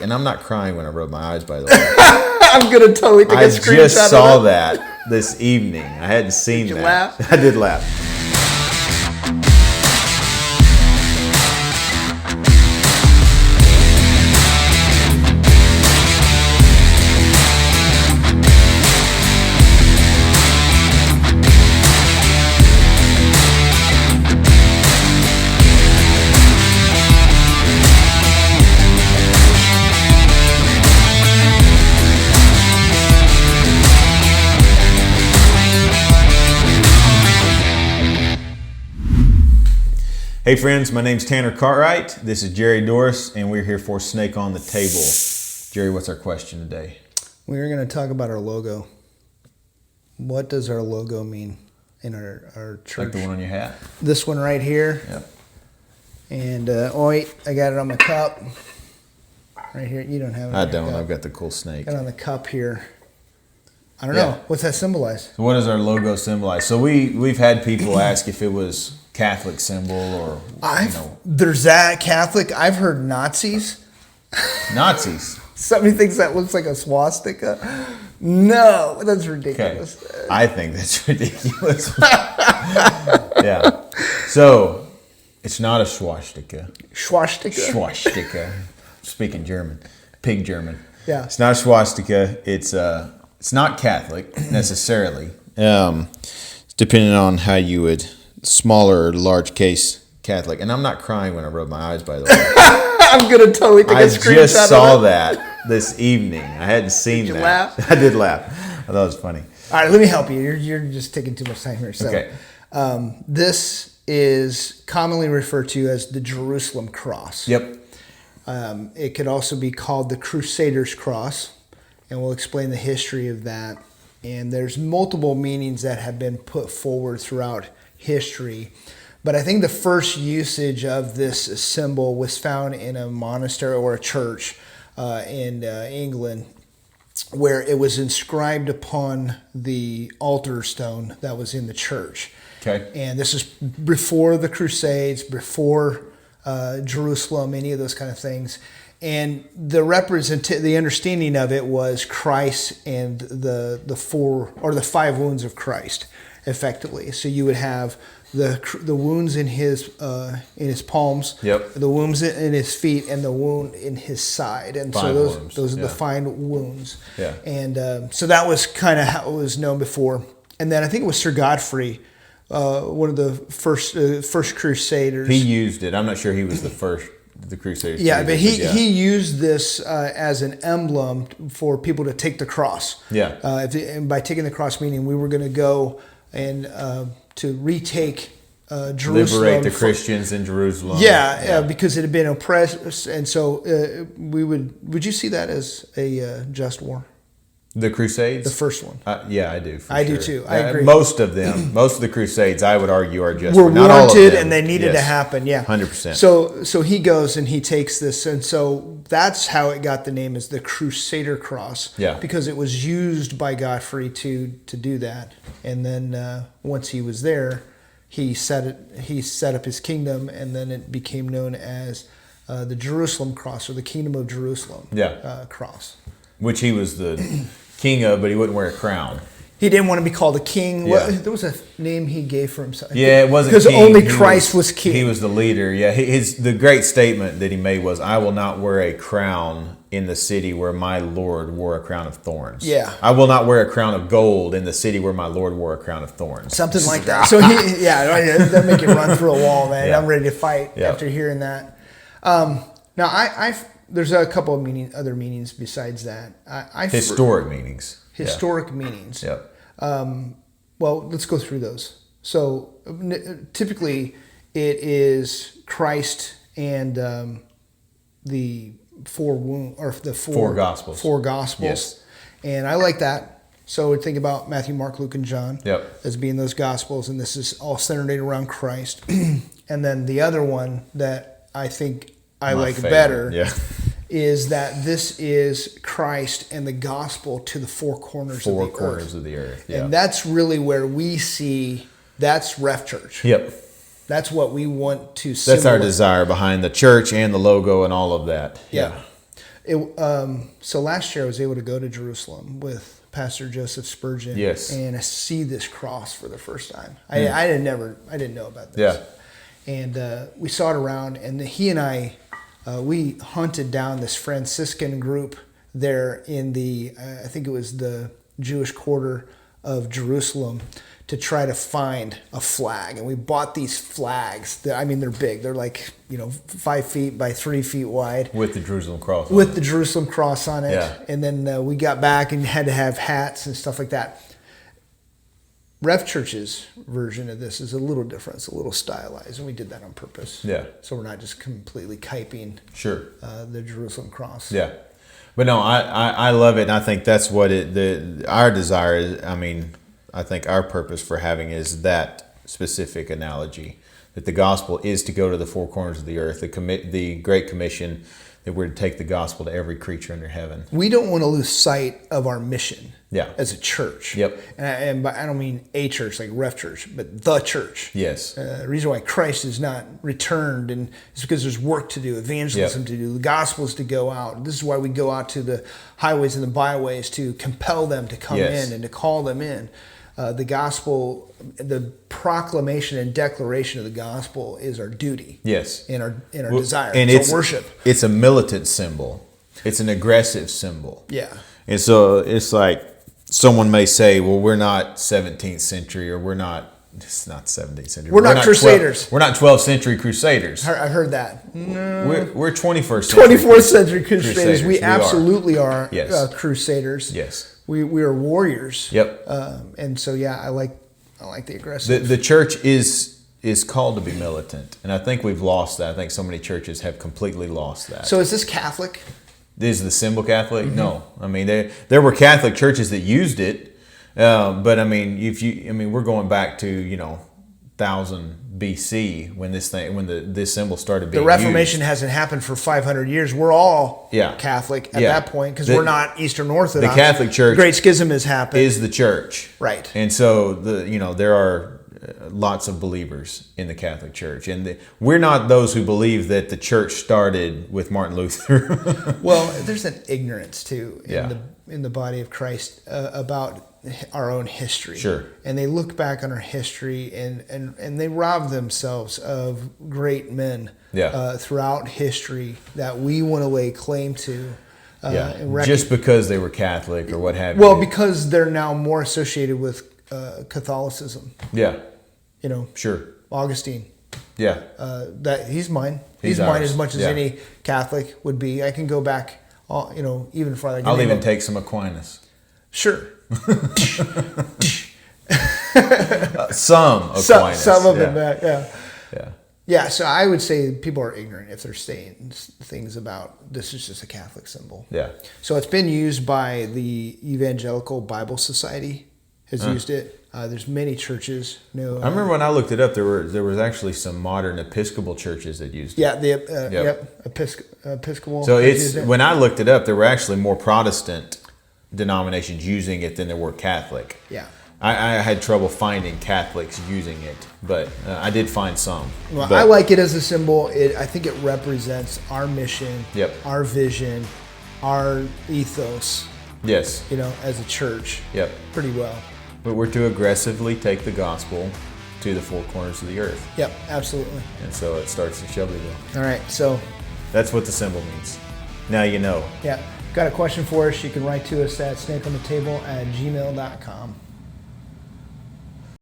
And I'm not crying when I rub my eyes, by the way. I'm going to totally take a screenshot of it. I just saw that this evening. I hadn't seen that. Did you laugh? I did laugh. Hey friends, my name's Tanner Cartwright. This is Jerry Doris, and we're here for Snake on the Table. Jerry, what's our question today? We're going to talk about our logo. What does our logo mean in our church? Like the one on your hat? This one right here. Yep. And, wait, I got it on my cup. Right here. You don't have it on I your don't. cup. I've got the cool snake. Got it on the cup here. I don't know. What's that symbolize? So what does our logo symbolize? So we've had people ask if it was Catholic symbol or, There's that Catholic. I've heard Nazis. Nazis. Somebody thinks that looks like a swastika. No, that's ridiculous. Okay. I think that's ridiculous. Yeah. So it's not a swastika. Swastika? Swastika. Speaking German. Pig German. Yeah. It's not a swastika. It's not Catholic necessarily. Depending on how you would, small or large case Catholic. And I'm not crying when I rub my eyes, by the way. I'm going to totally take a screenshot of it. I just saw that this evening. I hadn't seen that. Did you laugh? I did laugh. I thought it was funny. All right, let me help you. You're just taking too much time here. So, okay. This is commonly referred to as the Jerusalem cross. Yep. It could also be called the Crusaders' cross, and we'll explain the history of that. And there's multiple meanings that have been put forward throughout history. But I think the first usage of this symbol was found in a monastery or a church in England, where it was inscribed upon the altar stone that was in the church. Okay. And this is before the Crusades, before Jerusalem, any of those kind of things. And the understanding of it was Christ and the 4 or the 5 wounds of Christ, effectively. So you would have the wounds in his palms, yep, the wounds in his feet, and the wound in his side. And those are the 5 wounds. Yeah. And so that was kind of how it was known before. And then I think it was Sir Godfrey, one of the first Crusaders. He used it. I'm not sure he was the first. The Crusaders. Yeah, but he used this as an emblem for people to take the cross. Yeah. And by taking the cross, meaning we were going to go and to retake Jerusalem. Liberate the Christians in Jerusalem. Yeah, because it had been oppressed, and so would you see that as a just war? The Crusades? The first one. Yeah, I do. I do too. I agree. Most of them, most of the Crusades, I would argue, are just were not all of warranted, them. and they needed to happen. Yeah, 100%. So he goes and he takes this, and so that's how it got the name as the Crusader Cross. Yeah, because it was used by Godfrey to do that, and then once he was there, he set up his kingdom, and then it became known as the Jerusalem Cross, or the Kingdom of Jerusalem. Cross, which he was the king of, but he wouldn't wear a crown. He didn't want to be called a king. Yeah. There was a name he gave for himself. Yeah, it wasn't because king. Only Christ was king. He was the leader. Yeah, the great statement that he made was, "I will not wear a crown in the city where my Lord wore a crown of thorns." Yeah, I will not wear a crown of gold in the city where my Lord wore a crown of thorns. Something like that. So that make him run through a wall, man. Yeah. I'm ready to fight after hearing that. Now there's a couple of other meanings besides that. Historic meanings. Historic meanings. Yep. Well, let's go through those. So typically, it is Christ and the 4 Gospels. 4 Gospels. Yes. And I like that. So think about Matthew, Mark, Luke, and John as being those Gospels, and this is all centered around Christ. And then the other one that I think I like better is that this is Christ and the gospel to the 4 corners of the earth. Yeah. And that's really where we see, that's RefChurch. Yep. That's what we want to symbolize. That's our desire behind the church and the logo and all of that. Yeah. So last year I was able to go to Jerusalem with Pastor Joseph Spurgeon. Yes. And I see this cross for the first time. I didn't know about this. Yeah. And we saw it around, and he and I, we hunted down this Franciscan group there in I think it was the Jewish quarter of Jerusalem, to try to find a flag. And we bought these flags. They're big. They're like, 5 feet by 3 feet wide. With the Jerusalem cross. With the Jerusalem cross on it. Yeah. And then we got back and had to have hats and stuff like that. RefChurch's version of this is a little different. It's a little stylized, and we did that on purpose. Yeah. So we're not just completely kyping the Jerusalem cross. Yeah. But no, I love it, and I think that's what our desire is. I think our purpose for having is that specific analogy, that the gospel is to go to the four corners of the earth, the Great Commission, that we're to take the gospel to every creature under heaven. We don't want to lose sight of our mission as a church. Yep. And I don't mean a church like RefChurch, but the church. Yes. The reason why Christ is not returned is because there's work to do, evangelism to do, the gospel is to go out. This is why we go out to the highways and the byways to compel them to come in and to call them in. The gospel, the proclamation and declaration of the gospel is our duty. Yes. In our desire. And it's our worship. It's a militant symbol. It's an aggressive symbol. Yeah. And so it's like someone may say, well, we're not 17th century, or it's not 17th century. We're not crusaders. We're not 12th century crusaders. I heard that. No. We're 21st century. 24th century crusaders. We absolutely are crusaders. Yes. We are warriors. Yep. And so I like the aggressive. The church is called to be militant, and I think we've lost that. I think so many churches have completely lost that. So is this Catholic? Is the symbol Catholic? Mm-hmm. No. there were Catholic churches that used it, but we're going back to 1000 BC when this symbol started being used. The Reformation hasn't happened for 500 years. We're all Catholic at that point, because we're not Eastern Orthodox. The Catholic Church, the Great Schism has happened, is the church, right? And so there are lots of believers in the Catholic Church, and we're not those who believe that the church started with Martin Luther. Well, there's an ignorance too in the body of Christ about our own history. Sure. And they look back on our history and they rob themselves of great men throughout history that we want to lay claim to. Just because they were Catholic or what have you. Well, because they're now more associated with Catholicism. Yeah. Sure. Augustine. Yeah. That he's mine. He's ours. mine as much as any Catholic would be. I can go back, even farther. I'll even take some Aquinas. Sure. Some Aquinas. Some of them, yeah. Yeah. Yeah, so I would say people are ignorant if they're saying things about this is just a Catholic symbol. Yeah. So it's been used by the Evangelical Bible Society, has used it. There's many churches. I remember when I looked it up, there was actually some modern Episcopal churches that used it. Yeah, Episcopal. So when I looked it up, there were actually more Protestant denominations using it than there were Catholic. Yeah. I had trouble finding Catholics using it, but I did find some. Well, I like it as a symbol. I think it represents our mission, our vision, our ethos. Yes. As a church. Yep. Pretty well. But we're to aggressively take the gospel to the four corners of the earth. Yep, absolutely. And so it starts in Shelbyville. All right, so that's what the symbol means. Now you know. Yeah. Got a question for us? You can write to us at snakeonthetable@gmail.com.